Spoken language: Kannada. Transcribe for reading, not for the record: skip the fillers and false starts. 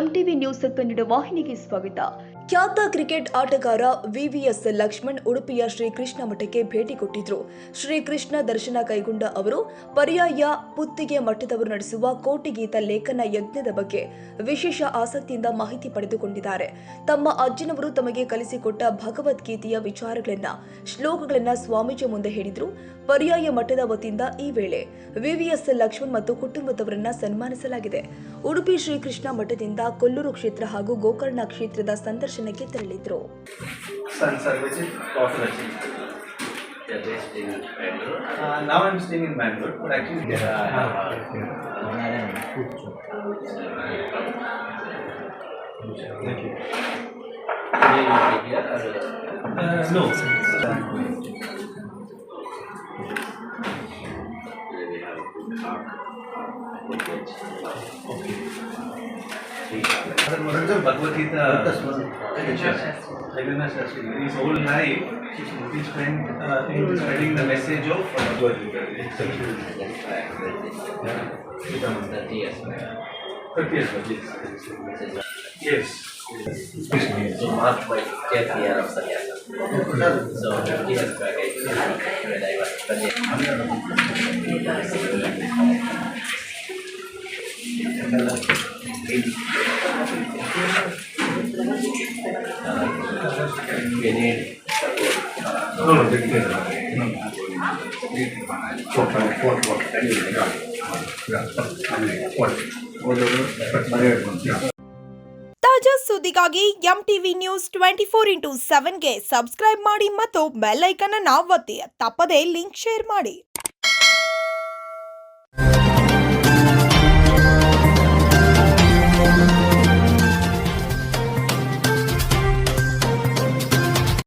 ಎಂಟಿವಿ ನ್ಯೂಸ್ ಕನ್ನಡ ವಾಹಿನಿಗೆ ಸ್ವಾಗತ. ಖ್ಯಾತ ಕ್ರಿಕೆಟ್ ಆಟಗಾರ ವಿವಿಎಸ್ ಲಕ್ಷ್ಮಣ್ ಉಡುಪಿಯ ಶ್ರೀಕೃಷ್ಣ ಮಠಕ್ಕೆ ಭೇಟಿ ಕೊಟ್ಟಿದ್ರು. ಶ್ರೀಕೃಷ್ಣ ದರ್ಶನ ಕೈಗೊಂಡ ಅವರು ಪರ್ಯಾಯ ಪುತ್ತಿಗೆ ಮಠದವರು ನಡೆಸುವ ಕೋಟಿಗೀತ ಲೇಖನ ಯಜ್ಞದ ಬಗ್ಗೆ ವಿಶೇಷ ಆಸಕ್ತಿಯಿಂದ ಮಾಹಿತಿ ಪಡೆದುಕೊಂಡಿದ್ದಾರೆ. ತಮ್ಮ ಅಜ್ಜನವರು ತಮಗೆ ಕಲಿಸಿಕೊಟ್ಟ ಭಗವದ್ಗೀತೆಯ ವಿಚಾರಗಳನ್ನ ಶ್ಲೋಕಗಳನ್ನ ಸ್ವಾಮೀಜಿ ಮುಂದೆ ಹೇಳಿದ್ರು. ಪರ್ಯಾಯ ಮಠದ ವತಿಯಿಂದ ಈ ವೇಳೆ ವಿವಿಎಸ್ ಲಕ್ಷ್ಮಣ್ ಮತ್ತು ಕುಟುಂಬದವರನ್ನ ಸನ್ಮಾನಿಸಲಾಗಿದೆ. ಉಡುಪಿ ಶ್ರೀಕೃಷ್ಣ ಮಠದಿಂದ ಕೊಲ್ಲೂರು ಕ್ಷೇತ್ರ ಹಾಗೂ ಗೋಕರ್ಣ ಕ್ಷೇತ್ರದ ಸಂದರ್ಶನಕ್ಕೆ ತೆರಳಿದ್ರು. Now I'm staying in Bangalore, but actually thank you. No. Okay. Bhagavad Gita, Jagannath Shastri, his whole life he spent in spreading the message of Bhagavad Gita. 30 years. 30 years, yes. So March my 10th year of sannyasa. So 50 years back when I was studying. We need ತಾಜಾ ಸುದ್ದಿಗಾಗಿ ಎಂಟಿವಿ ನ್ಯೂಸ್ 24x7ಗೆ ಸಬ್ಸ್ಕ್ರೈಬ್ ಮಾಡಿ ಮತ್ತು ಬೆಲ್ ಐಕಾನ್ ಅನ್ನು ಒತ್ತಿ. ತಪ್ಪದೇ ಲಿಂಕ್ ಶೇರ್ ಮಾಡಿ.